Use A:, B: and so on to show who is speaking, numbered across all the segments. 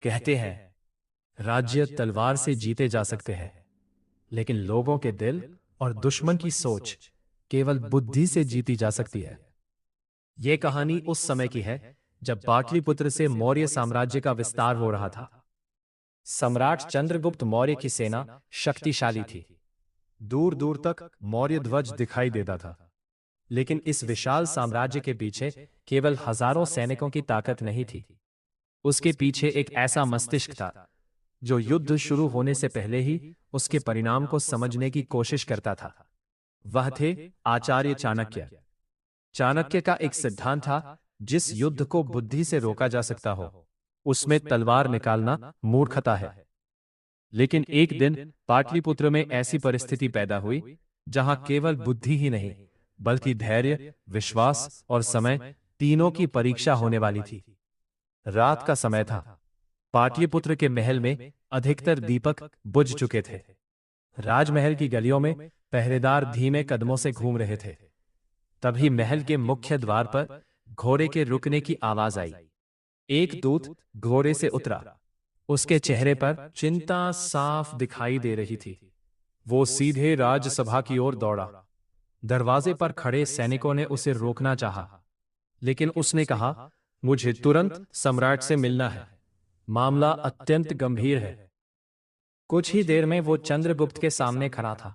A: कहते हैं राज्य तलवार से जीते जा सकते हैं, लेकिन लोगों के दिल और दुश्मन की सोच केवल बुद्धि से जीती जा सकती है। यह कहानी उस समय की है जब पाटलिपुत्र से मौर्य साम्राज्य का विस्तार हो रहा था। सम्राट चंद्रगुप्त मौर्य की सेना शक्तिशाली थी। दूर दूर तक मौर्य ध्वज दिखाई देता था। लेकिन इस विशाल साम्राज्य के पीछे केवल हजारों सैनिकों की ताकत नहीं थी। उसके पीछे एक ऐसा मस्तिष्क था जो युद्ध शुरू होने से पहले ही उसके परिणाम को समझने की कोशिश करता था। वह थे आचार्य चाणक्य। चाणक्य का एक सिद्धांत था, जिस युद्ध को बुद्धि से रोका जा सकता हो उसमें तलवार निकालना मूर्खता है। लेकिन एक दिन पाटलिपुत्र में ऐसी परिस्थिति पैदा हुई जहां केवल बुद्धि ही नहीं बल्कि धैर्य, विश्वास और समय तीनों की परीक्षा होने वाली थी। रात का समय था। पाटलिपुत्र के महल में अधिकतर दीपक बुझ चुके थे। राजमहल की गलियों में पहरेदार धीमे कदमों से घूम रहे थे। तभी महल के मुख्य द्वार पर घोड़े के रुकने की आवाज आई। एक दूत घोड़े से उतरा। उसके चेहरे पर चिंता साफ दिखाई दे रही थी। वो सीधे राजसभा की ओर दौड़ा। दरवाजे पर खड़े सैनिकों ने उसे रोकना चाहा, लेकिन उसने कहा, मुझे तुरंत सम्राट से मिलना है। मामला अत्यंत गंभीर है। कुछ ही देर में वो चंद्रगुप्त के सामने खड़ा था।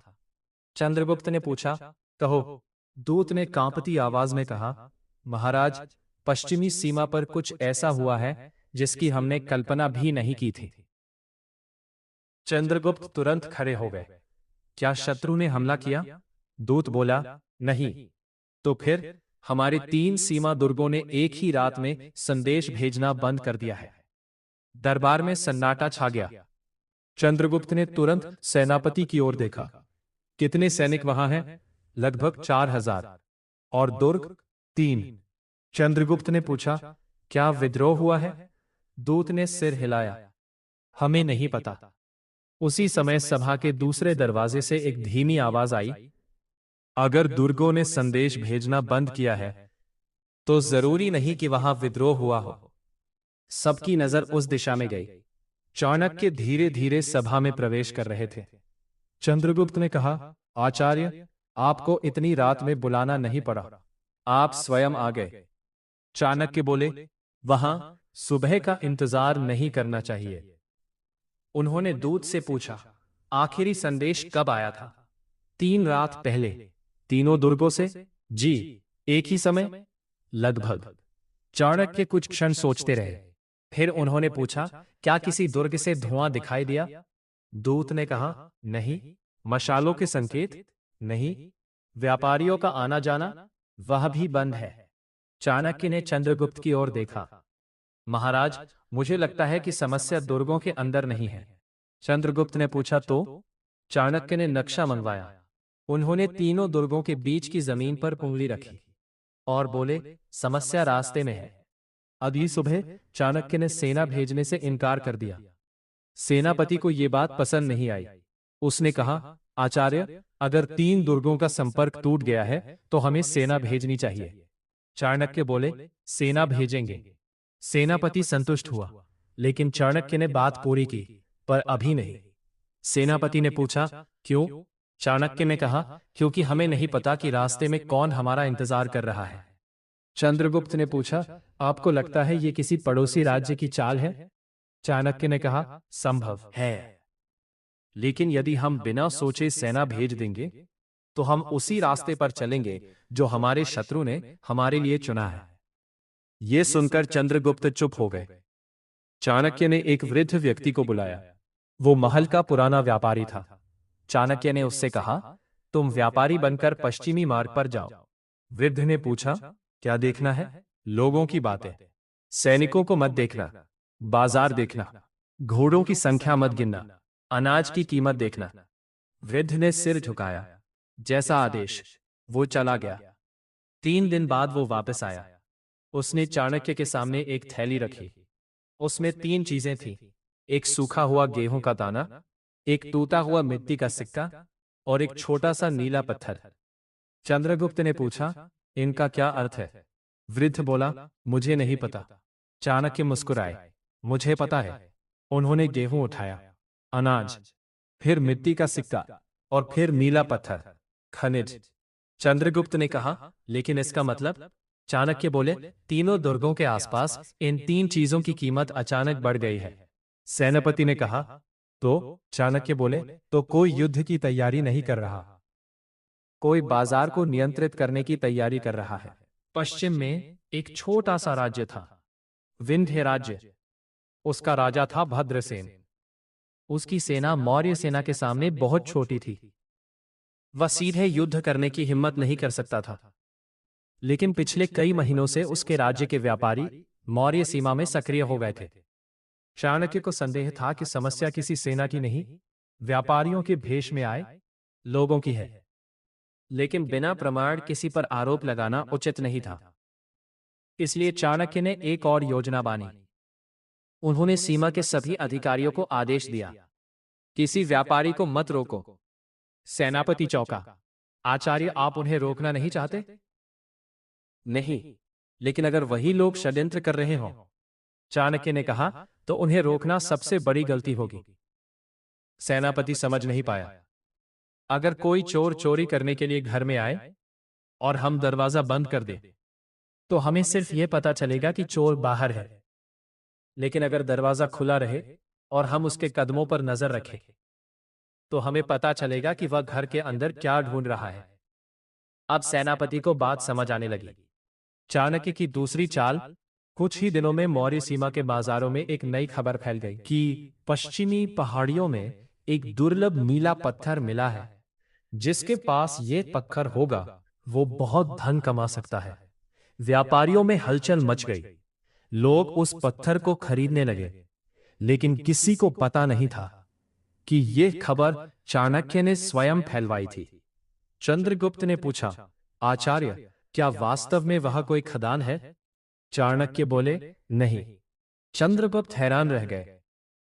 A: चंद्रगुप्त ने पूछा, कहो। दूत ने कांपती आवाज में कहा, महाराज, पश्चिमी सीमा पर कुछ ऐसा हुआ है जिसकी हमने कल्पना भी नहीं की थी। चंद्रगुप्त तुरंत खड़े हो गए। क्या शत्रु ने हमला किया? दूत बोला, नहीं। तो फिर हमारे 3 सीमा दुर्गों ने एक ही रात में संदेश भेजना बंद कर दिया है। दरबार में सन्नाटा छा गया। चंद्रगुप्त ने तुरंत सेनापति की ओर देखा। कितने सैनिक वहां हैं? लगभग 4000। और दुर्ग? 3। चंद्रगुप्त ने पूछा, क्या विद्रोह हुआ है? दूत ने सिर हिलाया, हमें नहीं पता। उसी समय सभा के दूसरे दरवाजे से एक धीमी आवाज आई, अगर दुर्गों ने संदेश भेजना बंद किया है तो जरूरी नहीं कि वहां विद्रोह हुआ हो। सबकी नजर उस दिशा में गई। चाणक्य धीरे धीरे सभा में प्रवेश कर रहे थे। चंद्रगुप्त ने कहा, आचार्य, आपको इतनी रात में बुलाना नहीं पड़ा। आप स्वयं आ गए। चाणक्य बोले, वहां सुबह का इंतजार नहीं करना चाहिए। उन्होंने दूत से पूछा, आखिरी संदेश कब आया था? 3 रात पहले। तीनों दुर्गों से? जी। एक ही समय? लगभग। चाणक्य कुछ क्षण सोचते रहे। फिर उन्होंने पूछा, क्या किसी दुर्ग से धुआं दिखाई दिया? दूत ने कहा, नहीं। मशालों के संकेत? नहीं। व्यापारियों का आना जाना? वह भी बंद है। चाणक्य ने चंद्रगुप्त की ओर देखा। महाराज, मुझे लगता है कि समस्या दुर्गों के अंदर नहीं है। चंद्रगुप्त ने पूछा, तो? चाणक्य ने नक्शा मंगवाया। उन्होंने तीनों दुर्गों के बीच की जमीन पर उंगली रखी और बोले, समस्या रास्ते में है। अगली सुबह चाणक्य ने सेना भेजने से इनकार कर दिया। सेनापति को यह बात पसंद नहीं आई। उसने कहा, आचार्य, अगर 3 दुर्गों का संपर्क टूट गया है तो हमें सेना भेजनी चाहिए। चाणक्य बोले, सेना भेजेंगे। सेनापति संतुष्ट हुआ, लेकिन चाणक्य ने बात पूरी की, पर अभी नहीं। सेनापति ने पूछा, क्यों? चाणक्य ने कहा, क्योंकि हमें नहीं पता कि रास्ते में कौन हमारा इंतजार कर रहा है। चंद्रगुप्त ने पूछा, आपको लगता है ये किसी पड़ोसी राज्य की चाल है? चाणक्य ने कहा, संभव है, लेकिन यदि हम बिना सोचे सेना भेज देंगे तो हम उसी रास्ते पर चलेंगे जो हमारे शत्रु ने हमारे लिए चुना है। यह सुनकर चंद्रगुप्त चुप हो गए। चाणक्य ने एक वृद्ध व्यक्ति को बुलाया। वो महल का पुराना व्यापारी था। चाणक्य ने उससे कहा, तुम व्यापारी बनकर पश्चिमी मार्ग पर जाओ। वृद्ध ने पूछा, क्या देखना है? लोगों की बातें। सैनिकों को मत देखना, बाजार देखना, घोड़ों की संख्या मत गिनना, अनाज की कीमत देखना। वृद्ध ने सिर झुकाया। जैसा आदेश। वो चला गया। 3 दिन बाद वो वापस आया। उसने चाणक्य के सामने एक थैली रखी। उसमें 3 चीजें थीं। एक सूखा हुआ गेहूं का दाना, एक टूटा हुआ मिट्टी का सिक्का और एक छोटा सा नीला पत्थर। चंद्रगुप्त ने पूछा, इनका क्या अर्थ है? वृद्ध बोला, मुझे नहीं पता। चाणक्य मुस्कुराए, मुझे पता है। उन्होंने गेहूं उठाया, अनाज, फिर मिट्टी का सिक्का और फिर नीला पत्थर, खनिज। चंद्रगुप्त ने कहा, लेकिन इसका मतलब? चाणक्य बोले, तीनों दुर्गों के आसपास इन तीन चीजों की कीमत अचानक बढ़ गई है। सेनापति ने कहा, तो? चाणक्य बोले, तो कोई युद्ध की तैयारी नहीं कर रहा, कोई बाजार को नियंत्रित करने की तैयारी कर रहा है। पश्चिम में एक छोटा सा राज्य था, विंध्य राज्य। उसका राजा था भद्रसेन। उसकी सेना मौर्य सेना के सामने बहुत छोटी थी। वह सीधे युद्ध करने की हिम्मत नहीं कर सकता था। लेकिन पिछले कई महीनों से उसके राज्य के व्यापारी मौर्य सीमा में सक्रिय हो गए थे। चाणक्य को संदेह था कि समस्या किसी सेना की नहीं, व्यापारियों के भेष में आए लोगों की है। लेकिन बिना प्रमाण किसी पर आरोप लगाना उचित नहीं था। इसलिए चाणक्य ने एक और योजना बानी। उन्होंने सीमा के सभी अधिकारियों को आदेश दिया, किसी व्यापारी को मत रोको। सेनापति चौंका, आचार्य, आप उन्हें रोकना नहीं चाहते? नहीं, लेकिन अगर वही लोग षड्यंत्र कर रहे हों, चाणक्य ने कहा, तो उन्हें रोकना सबसे बड़ी गलती होगी। सेनापति समझ नहीं पाया। अगर कोई चोर चोरी करने के लिए घर में आए और हम दरवाजा बंद कर दें, तो हमें सिर्फ यह पता चलेगा कि चोर बाहर है। लेकिन अगर दरवाजा खुला रहे और हम उसके कदमों पर नजर रखें, तो हमें पता चलेगा कि वह घर के अंदर क्या ढूंढ रहा है। अब सेनापति को बात समझ आने लगी। चाणक्य की दूसरी चाल, कुछ ही दिनों में मौर्य सीमा के बाजारों में एक नई खबर फैल गई कि पश्चिमी पहाड़ियों में एक दुर्लभ नीला पत्थर मिला है। जिसके पास ये पत्थर होगा वो बहुत धन कमा सकता है। व्यापारियों में हलचल मच गई। लोग उस पत्थर को खरीदने लगे, लेकिन किसी को पता नहीं था कि यह खबर चाणक्य ने स्वयं फैलवाई थी। चंद्रगुप्त ने पूछा, आचार्य, क्या वास्तव में वहां कोई खदान है? चाणक्य बोले, नहीं। चंद्रगुप्त हैरान रह गए,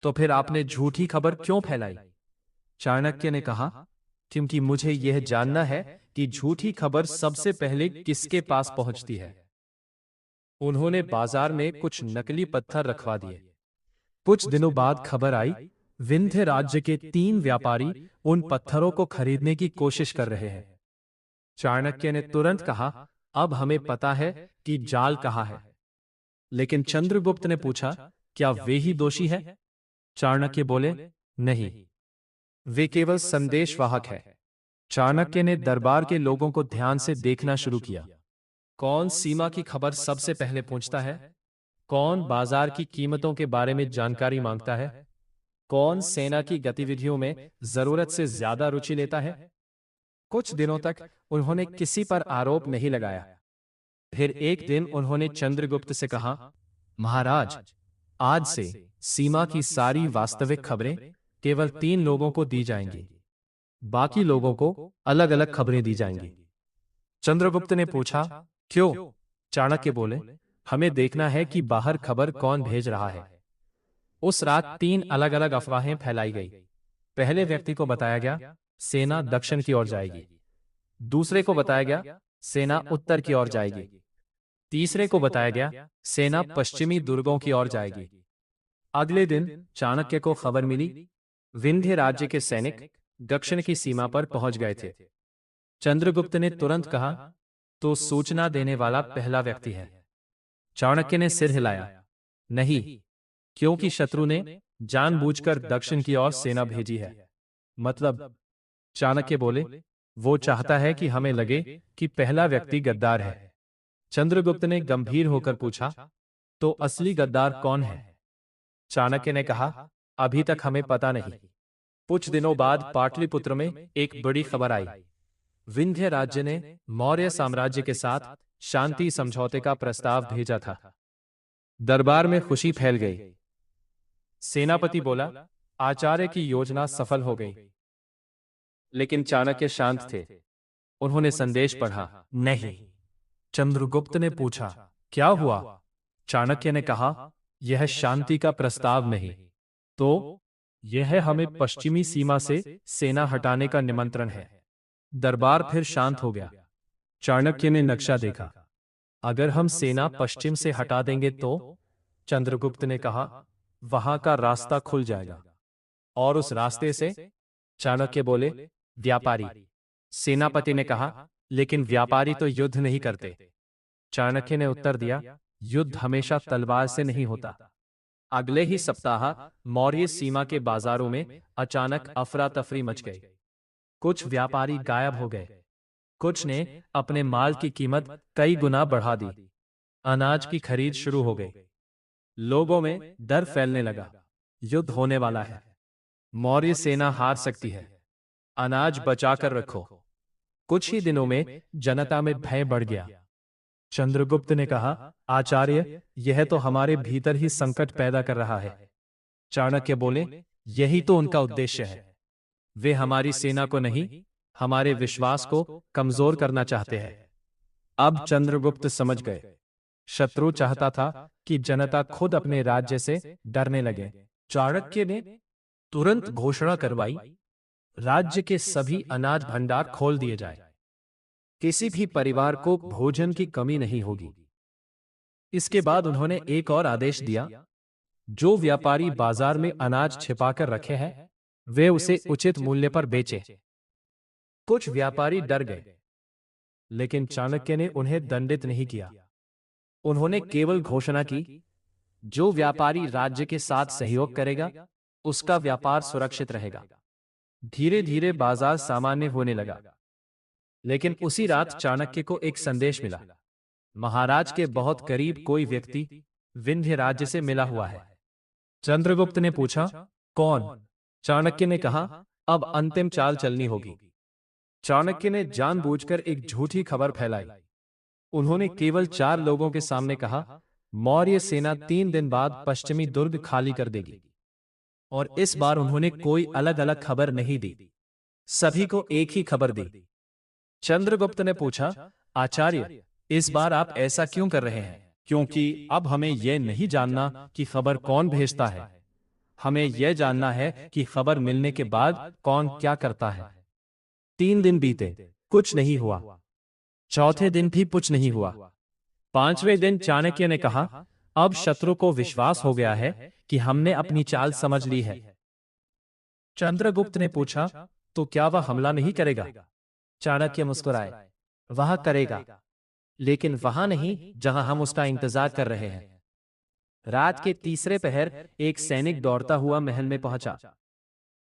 A: तो फिर आपने झूठी खबर क्यों फैलाई? चाणक्य ने कहा, क्योंकि मुझे यह जानना है कि झूठी खबर सबसे पहले किसके पास पहुंचती है। उन्होंने बाजार में कुछ नकली पत्थर रखवा दिए। कुछ दिनों बाद खबर आई, विंध्य राज्य के 3 व्यापारी उन पत्थरों को खरीदने की कोशिश कर रहे हैं। चाणक्य ने तुरंत कहा, अब हमें पता है कि जाल कहाँ है। लेकिन चंद्रगुप्त ने पूछा, क्या वे ही दोषी है? चाणक्य बोले, नहीं, वे केवल संदेशवाहक है। चाणक्य ने दरबार के लोगों को ध्यान से देखना शुरू किया। कौन सीमा की खबर सबसे पहले पहुंचता है? कौन बाजार की कीमतों के बारे में जानकारी मांगता है? कौन सेना की गतिविधियों में जरूरत से ज्यादा रुचि लेता है? कुछ दिनों तक उन्होंने किसी पर आरोप नहीं लगाया। फिर एक दिन उन्होंने चंद्रगुप्त से कहा, महाराज, आज से सीमा की सारी वास्तविक खबरें केवल 3 लोगों को दी जाएंगी। बाकी लोगों को अलग अलग खबरें दी जाएंगी। चंद्रगुप्त ने पूछा, क्यों? चाणक्य बोले, हमें देखना है कि बाहर खबर कौन भेज रहा है। उस रात 3 अलग अलग अफवाहें फैलाई गई। पहले व्यक्ति को बताया गया, सेना दक्षिण की ओर जाएगी। दूसरे को बताया गया, सेना उत्तर की ओर जाएगी। तीसरे को बताया गया, सेना पश्चिमी दुर्गों की ओर जाएगी। अगले दिन चाणक्य को खबर मिली, विंध्य राज्य के सैनिक दक्षिण की सीमा पर पहुंच गए थे। चंद्रगुप्त ने तुरंत कहा, तो सूचना देने वाला पहला व्यक्ति है। चाणक्य ने सिर हिलाया, नहीं, क्योंकि शत्रु ने जानबूझकर दक्षिण की ओर सेना भेजी है। मतलब? चाणक्य बोले, वो चाहता है कि हमें लगे कि पहला व्यक्ति गद्दार है। चंद्रगुप्त ने गंभीर होकर पूछा, तो असली गद्दार कौन है? चाणक्य ने कहा, अभी तक हमें पता नहीं। कुछ दिनों बाद पाटलिपुत्र में एक बड़ी खबर आई। विंध्य राज्य ने मौर्य साम्राज्य के साथ शांति समझौते का प्रस्ताव भेजा था। दरबार में खुशी फैल गई। सेनापति बोला, आचार्य की योजना सफल हो गई। लेकिन चाणक्य शांत थे। उन्होंने संदेश पढ़ा, नहीं। चंद्रगुप्त ने पूछा, क्या हुआ? चाणक्य ने कहा, यह शांति का प्रस्ताव नहीं, तो यह हमें पश्चिमी सीमा से सेना हटाने का निमंत्रण है। दरबार फिर शांत हो गया। चाणक्य ने नक्शा देखा। अगर हम सेना पश्चिम से हटा देंगे तो? चंद्रगुप्त ने कहा, वहां का रास्ता खुल जाएगा। और उस रास्ते से? चाणक्य बोले, व्यापारी। सेनापति ने कहा, लेकिन व्यापारी तो युद्ध नहीं करते। चाणक्य ने उत्तर दिया, युद्ध हमेशा तलवार से नहीं होता। अगले ही सप्ताह मौर्य सीमा के बाजारों में अचानक अफरा तफरी मच गई। कुछ व्यापारी गायब हो गए, कुछ ने अपने माल की कीमत कई गुना बढ़ा दी। अनाज की खरीद शुरू हो गई। लोगों में डर फैलने लगा, युद्ध होने वाला है, मौर्य सेना हार सकती है, अनाज बचाकर रखो। कुछ ही दिनों में जनता में भय बढ़ गया। चंद्रगुप्त ने कहा, आचार्य, यह तो हमारे भीतर ही संकट पैदा कर रहा है। चाणक्य बोले, यही तो उनका उद्देश्य है। वे हमारी सेना को नहीं, हमारे विश्वास को कमजोर करना चाहते हैं। अब चंद्रगुप्त समझ गए, शत्रु चाहता था कि जनता खुद अपने राज्य से डरने लगे। चाणक्य ने तुरंत घोषणा करवाई, राज्य के सभी अनाज भंडार खोल दिए जाए। किसी भी परिवार को भोजन की कमी नहीं होगी। इसके बाद उन्होंने एक और आदेश दिया, जो व्यापारी बाजार में अनाज छिपाकर रखे हैं, वे उसे उचित मूल्य पर बेचें। कुछ व्यापारी डर गए, लेकिन चाणक्य ने उन्हें दंडित नहीं किया। उन्होंने केवल घोषणा की, जो व्यापारी राज्य के साथ सहयोग करेगा, उसका व्यापार सुरक्षित रहेगा। धीरे धीरे बाजार सामान्य होने लगा। लेकिन उसी रात चाणक्य को एक संदेश मिला। महाराज के बहुत करीब कोई व्यक्ति विंध्य राज्य से मिला हुआ है। चंद्रगुप्त ने पूछा, कौन? चाणक्य ने कहा, अब अंतिम चाल चलनी होगी। चाणक्य ने जानबूझकर एक झूठी खबर फैलाई। उन्होंने केवल 4 लोगों के सामने कहा, मौर्य सेना 3 दिन बाद पश्चिमी दुर्ग खाली कर देगी। और इस बार उन्होंने कोई अलग अलग खबर नहीं दी, सभी को एक ही खबर दी। चंद्रगुप्त ने पूछा, आचार्य, इस बार आप ऐसा क्यों कर रहे हैं? क्योंकि अब हमें यह नहीं जानना कि खबर कौन भेजता है, हमें यह जानना है कि खबर मिलने के बाद कौन क्या करता है। 3 दिन बीते, कुछ नहीं हुआ। चौथे दिन भी कुछ नहीं हुआ। 5वें दिन चाणक्य ने कहा, अब शत्रु को विश्वास हो गया है कि हमने अपनी चाल समझ ली है। चंद्रगुप्त ने पूछा, तो क्या वह हमला नहीं करेगा? चाणक्य मुस्कुराए, वह करेगा, लेकिन वहां नहीं जहां हम उसका इंतजार कर रहे हैं। रात के तीसरे पहर एक सैनिक दौड़ता हुआ महल में पहुंचा।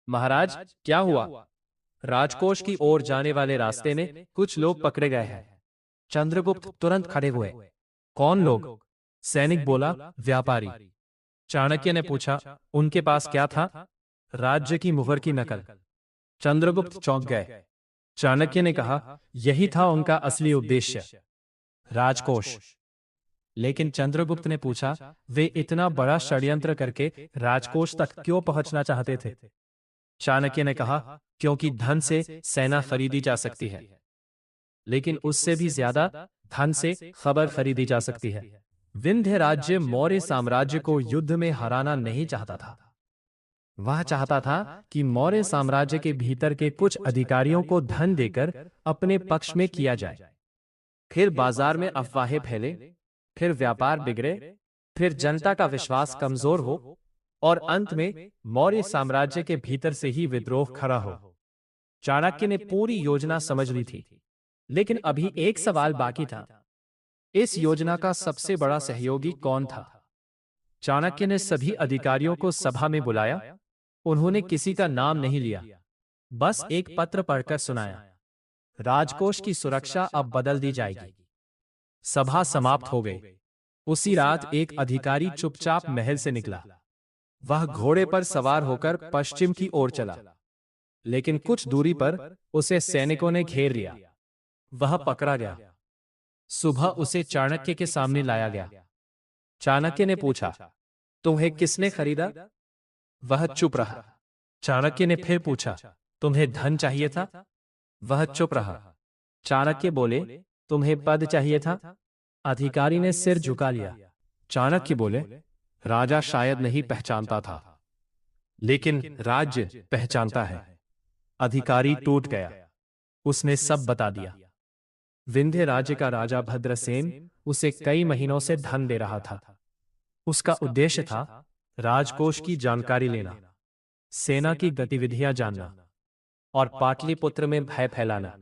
A: महाराज, क्या हुआ? राजकोष की ओर जाने वाले रास्ते में कुछ लोग पकड़े गए हैं। चंद्रगुप्त तुरंत खड़े हुए। कौन लोग? सैनिक बोला, व्यापारी। चाणक्य ने पूछा, उनके पास क्या था? राज्य की मुहर की नकल। चंद्रगुप्त चौंक गए। चाणक्य ने कहा, यही था उनका असली उद्देश्य, राजकोष। लेकिन चंद्रगुप्त ने पूछा, वे इतना बड़ा षड्यंत्र करके राजकोष तक क्यों पहुंचना चाहते थे? चाणक्य ने कहा, क्योंकि धन से सेना खरीदी जा सकती है, लेकिन उससे भी ज्यादा धन से खबर खरीदी जा सकती है। विंध्य राज्य मौर्य साम्राज्य को युद्ध में हराना नहीं चाहता था। वह चाहता था कि मौर्य साम्राज्य के भीतर के कुछ अधिकारियों को धन देकर अपने पक्ष में किया जाए। फिर बाजार में अफवाहें फैले, फिर व्यापार बिगड़े, फिर जनता का विश्वास कमजोर हो, और अंत में मौर्य साम्राज्य के भीतर से ही विद्रोह खड़ा हो। चाणक्य ने पूरी योजना समझ ली थी, लेकिन अभी एक सवाल बाकी था। इस योजना का सबसे बड़ा सहयोगी कौन था? चाणक्य ने सभी अधिकारियों को सभा में बुलाया। उन्होंने किसी का नाम नहीं लिया, बस एक पत्र पढ़कर सुनाया, राजकोष की सुरक्षा अब बदल दी जाएगी। सभा समाप्त हो गई। उसी रात एक अधिकारी चुपचाप महल से निकला। वह घोड़े पर सवार होकर पश्चिम की ओर चला, लेकिन कुछ दूरी पर उसे सैनिकों ने घेर लिया। वह पकड़ा गया। सुबह उसे चाणक्य के सामने लाया गया। चाणक्य ने पूछा, तुम्हें किसने खरीदा? वह चुप रहा। चाणक्य ने फिर पूछा, तुम्हें धन चाहिए था? वह चुप रहा। चाणक्य बोले, तुम्हें पद चाहिए था? अधिकारी ने सिर झुका लिया। चाणक्य बोले, राजा शायद नहीं पहचानता था, लेकिन राज्य पहचानता है। अधिकारी टूट गया। उसने सब बता दिया। विंध्य राज्य का राजा भद्रसेन उसे कई महीनों से धन दे रहा था। उसका उद्देश्य था राजकोष की जानकारी लेना, सेना की गतिविधियां जानना और पाटलिपुत्र में भय फैलाना।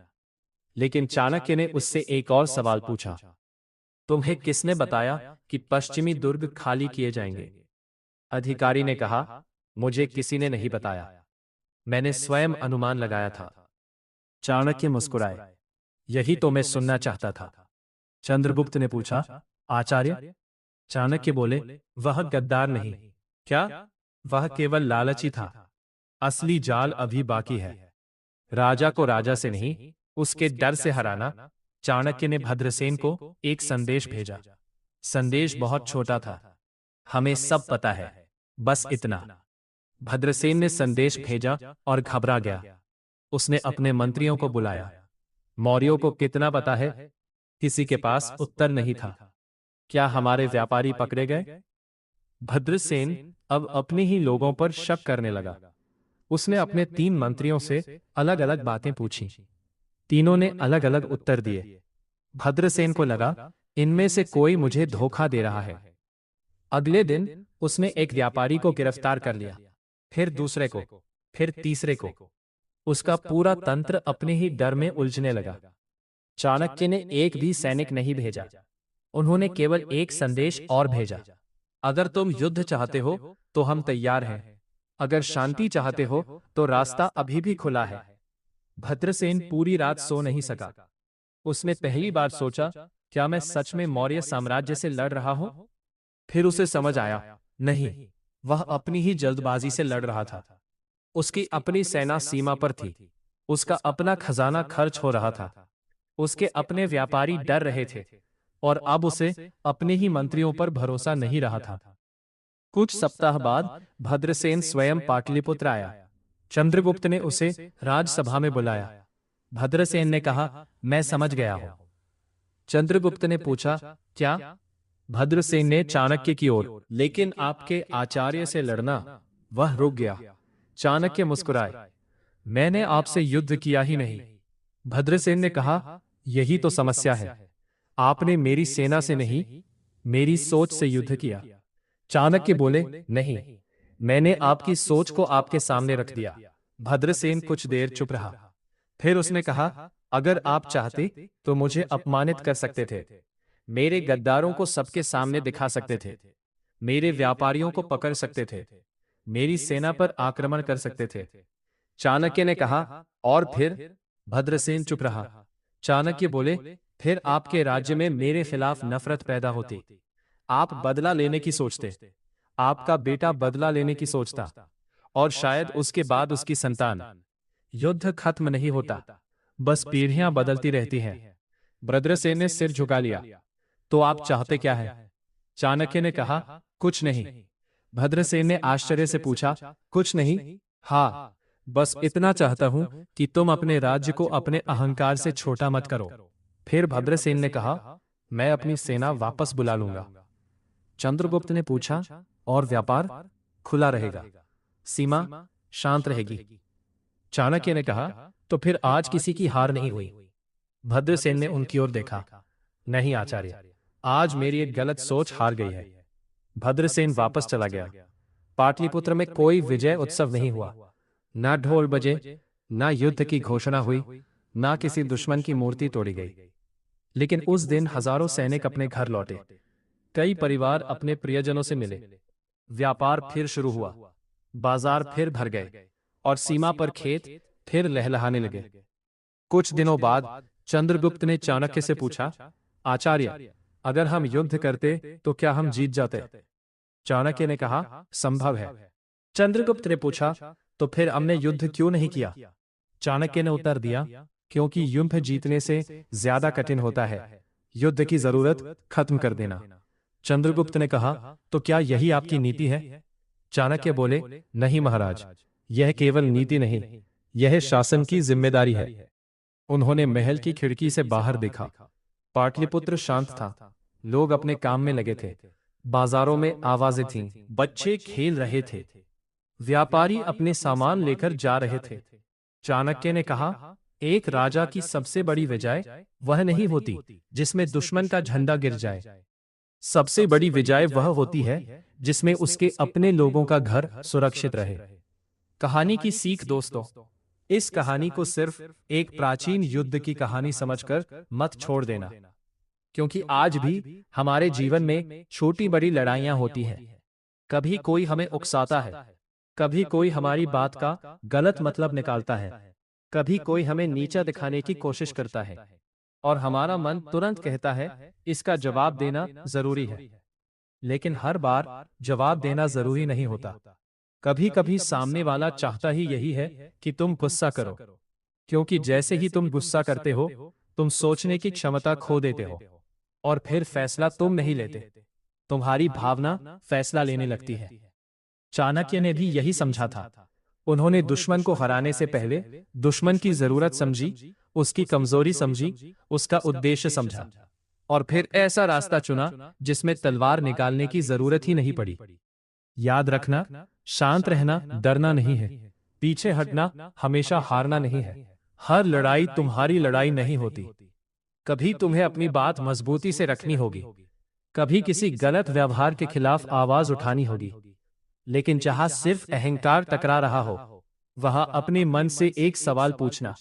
A: लेकिन चाणक्य ने उससे एक और सवाल पूछा, तुम्हें किसने बताया कि पश्चिमी दुर्ग खाली किए जाएंगे? अधिकारी ने कहा, मुझे किसी ने नहीं बताया, मैंने स्वयं अनुमान लगाया था। चाणक्य मुस्कुराए, यही तो मैं सुनना चाहता था। चंद्रगुप्त ने पूछा, आचार्य? चाणक्य बोले, वह गद्दार नहीं। क्या? वह केवल लालची था। असली जाल अभी बाकी है। राजा को राजा से नहीं, उसके डर से हराना। चाणक्य ने भद्रसेन को एक संदेश भेजा। संदेश बहुत छोटा था, हमें सब पता है, बस इतना। भद्रसेन ने संदेश भेजा और घबरा गया। उसने अपने मंत्रियों को बुलाया। मौर्यों को कितना पता है? किसी के पास उत्तर नहीं था। क्या हमारे व्यापारी पकड़े गए? भद्रसेन अब अपने ही लोगों पर शक करने लगा। उसने अपने 3 मंत्रियों से अलग अलग बातें पूछी। तीनों ने अलग अलग उत्तर दिए। भद्रसेन को लगा, इनमें से कोई मुझे धोखा दे रहा है। अगले दिन उसने एक व्यापारी को गिरफ्तार कर लिया, फिर दूसरे को, फिर तीसरे को। उसका पूरा तंत्र अपने ही डर में उलझने लगा। चाणक्य ने एक भी सैनिक नहीं भेजा। उन्होंने केवल एक संदेश और भेजा, अगर तुम युद्ध चाहते हो तो हम तैयार हैं, अगर शांति चाहते हो तो रास्ता अभी भी खुला है। भद्रसेन पूरी रात सो नहीं सका। उसने पहली बार सोचा, क्या मैं सच में मौर्य साम्राज्य से लड़ रहा हूं? फिर उसे समझ आया, नहीं, वह अपनी ही जल्दबाजी से लड़ रहा था। उसकी अपनी सेना सीमा पर थी, उसका अपना खजाना खर्च हो रहा था, उसके अपने व्यापारी डर रहे थे, और अब उसे अपने ही मंत्रियों पर भरोसा नहीं रहा था। कुछ सप्ताह बाद भद्रसेन स्वयं पाटलिपुत्र आया। चंद्रगुप्त ने उसे राजसभा में बुलाया। भद्रसेन ने कहा, मैं समझ गया हूं। चंद्रगुप्त ने पूछा, क्या? भद्रसेन ने चाणक्य की ओर, लेकिन आपके आचार्य से लड़ना। वह रुक गया। चाणक्य मुस्कुराए, मैंने आपसे युद्ध किया ही नहीं। भद्रसेन ने कहा, यही तो समस्या है, आपने मेरी सेना से नहीं, मेरी सोच से युद्ध किया। चाणक्य बोले, नहीं, मैंने आपकी सोच को आपके सामने रख दिया। भद्रसेन कुछ देर चुप रहा। फिर उसने कहा, अगर आप चाहते तो मुझे अपमानित कर सकते थे, मेरे गद्दारों को सबके सामने दिखा सकते थे, मेरे व्यापारियों को पकड़ सकते थे, मेरी सेना पर आक्रमण कर सकते थे। चाणक्य ने कहा, और फिर? भद्रसेन चुप रहा। चाणक्य बोले, फिर आपके राज्य में मेरे खिलाफ नफरत पैदा होती, आप बदला लेने की सोचते, आपका बेटा बदला लेने की सोचता, और शायद उसके बाद उसकी संतान। युद्ध खत्म नहीं होता, बस पीढ़ियां बदलती रहती हैं। भद्रसेन ने सिर झुका लिया। तो आप चाहते क्या है? चाणक्य ने कहा, कुछ नहीं। भद्रसेन ने आश्चर्य से पूछा, कुछ नहीं? हाँ, बस इतना चाहता हूं कि तुम अपने राज्य को अपने अहंकार से छोटा मत करो। फिर भद्रसेन ने कहा, मैं अपनी सेना वापस बुला लूंगा। चंद्रगुप्त ने पूछा, और व्यापार? खुला रहेगा, सीमा शांत रहेगी। चाणक्य ने कहा, तो फिर आज किसी की हार नहीं हुई। भद्रसेन ने उनकी ओर देखा, नहीं आचार्य, आज मेरी एक गलत सोच हार गई है। भद्रसेन वापस चला गया। पाटलिपुत्र में कोई विजय उत्सव नहीं हुआ, ना ढोल बजे, ना युद्ध की घोषणा हुई, ना किसी दुश्मन की मूर्ति तोड़ी गई। लेकिन उस दिन हजारों सैनिक अपने घर लौटे, कई परिवार अपने प्रियजनों से मिले, व्यापार फिर शुरू हुआ, बाजार फिर भर गए, और सीमा पर खेत फिर लहलहाने लगे। कुछ दिनों बाद चंद्रगुप्त ने चाणक्य से पूछा, आचार्य, अगर हम युद्ध करते तो क्या हम जीत जाते? चाणक्य ने कहा, संभव है। चंद्रगुप्त ने पूछा, तो फिर हमने युद्ध क्यों नहीं किया? चाणक्य ने उत्तर दिया, क्योंकि युद्ध जीतने से ज्यादा कठिन होता है, युद्ध की जरूरत खत्म कर देना। चंद्रगुप्त ने कहा, तो क्या यही आपकी नीति है? चाणक्य बोले, नहीं महाराज, यह केवल नीति नहीं, यह शासन की जिम्मेदारी है। उन्होंने महल की खिड़की से बाहर देखा। पाटलिपुत्र शांत था, लोग अपने काम में लगे थे, बाजारों में आवाजें थीं, बच्चे खेल रहे थे, व्यापारी अपने सामान लेकर जा रहे थे। चाणक्य ने कहा, एक राजा की सबसे बड़ी विजय वह नहीं होती जिसमें दुश्मन का झंडा गिर जाए, सबसे बड़ी विजय वह होती है जिसमें उसके अपने लोगों का घर सुरक्षित रहे। कहानी की सीख दोस्तों, इस कहानी को सिर्फ एक प्राचीन युद्ध की कहानी समझकर मत छोड़ देना, क्योंकि आज भी हमारे जीवन में छोटी बड़ी लड़ाइयां होती हैं। कभी कोई हमें उकसाता है, कभी कोई हमारी बात का गलत मतलब निकालता है, कभी कोई हमें नीचा दिखाने की कोशिश करता है, और हमारा मन तुरंत कहता है इसका जवाब देना जरूरी है। लेकिन हर बार जवाब देना जरूरी नहीं होता। कभी कभी सामने वाला चाहता ही यही है कि तुम गुस्सा करो, क्योंकि जैसे ही तुम गुस्सा करते हो, तुम सोचने की क्षमता खो देते हो, और फिर फैसला तुम नहीं लेते, तुम्हारी भावना फैसला लेने लगती है। चाणक्य ने भी यही समझा था। उन्होंने दुश्मन को हराने से पहले दुश्मन की जरूरत समझी, उसकी कमजोरी समझी, उसका उद्देश्य समझा, और फिर ऐसा रास्ता चुना जिसमें तलवार निकालने की जरूरत ही नहीं पड़ी। याद रखना, शांत रहना डरना नहीं है, पीछे हटना हमेशा हारना नहीं है। हर लड़ाई तुम्हारी लड़ाई नहीं होती। कभी तुम्हें अपनी बात मजबूती से रखनी होगी, कभी किसी गलत व्यवहार के खिलाफ आवाज उठानी होगी। लेकिन जहां सिर्फ अहंकार टकरा रहा हो, वहां अपने मन से एक सवाल पूछना,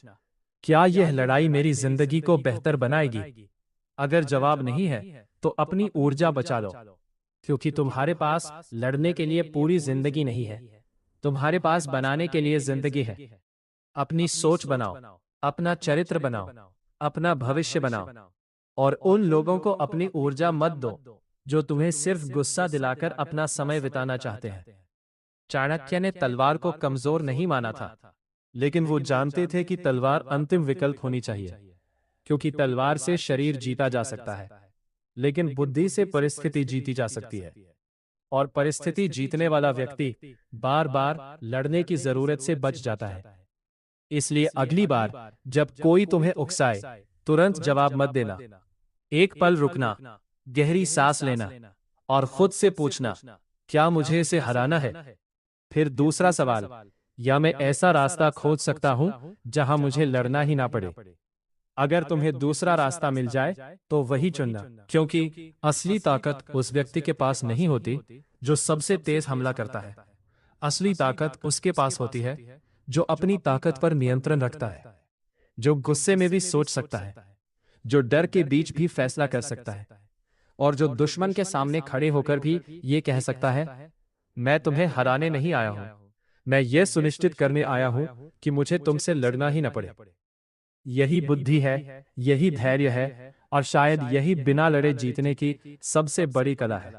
A: क्या यह लड़ाई मेरी जिंदगी को बेहतर बनाएगी? अगर जवाब नहीं है, तो अपनी ऊर्जा बचा लो, क्योंकि तुम्हारे पास लड़ने के लिए पूरी जिंदगी नहीं है, तुम्हारे पास बनाने के लिए जिंदगी है। अपनी सोच बनाओ, अपना चरित्र बनाओ, अपना भविष्य बनाओ, और उन लोगों को अपनी ऊर्जा मत दो जो तुम्हें सिर्फ गुस्सा दिलाकर अपना समय बिताना चाहते हैं। चाणक्य ने तलवार को कमजोर नहीं माना था, लेकिन वो जानते थे कि तलवार अंतिम विकल्प होनी चाहिए, क्योंकि तलवार से शरीर जीता जा सकता है, लेकिन बुद्धि से परिस्थिति जीती जा सकती है। और परिस्थिति जीतने वाला व्यक्ति बार बार लड़ने की जरूरत से बच जाता है। इसलिए अगली बार जब कोई तुम्हें उकसाए, तुरंत जवाब मत देना। एक पल रुकना, गहरी सांस लेना, और खुद से पूछना, क्या मुझे इसे हराना है? फिर दूसरा सवाल, या मैं ऐसा रास्ता खोज सकता हूं जहां मुझे लड़ना ही ना पड़े? अगर तुम्हें दूसरा रास्ता मिल जाए तो वही चुनना, क्योंकि असली ताकत उस व्यक्ति के पास नहीं होती जो सबसे तेज हमला करता है। असली ताकत उसके पास होती है जो अपनी ताकत पर नियंत्रण रखता है, जो गुस्से में भी सोच सकता है, जो डर के बीच भी फैसला कर सकता है, और जो दुश्मन के सामने खड़े होकर भी ये कह सकता है, मैं तुम्हें हराने नहीं आया हूं, मैं ये सुनिश्चित करने आया हूं कि मुझे तुमसे लड़ना ही न पड़े। यही बुद्धि है, यही धैर्य है, और शायद यही बिना लड़े जीतने की सबसे बड़ी कला है।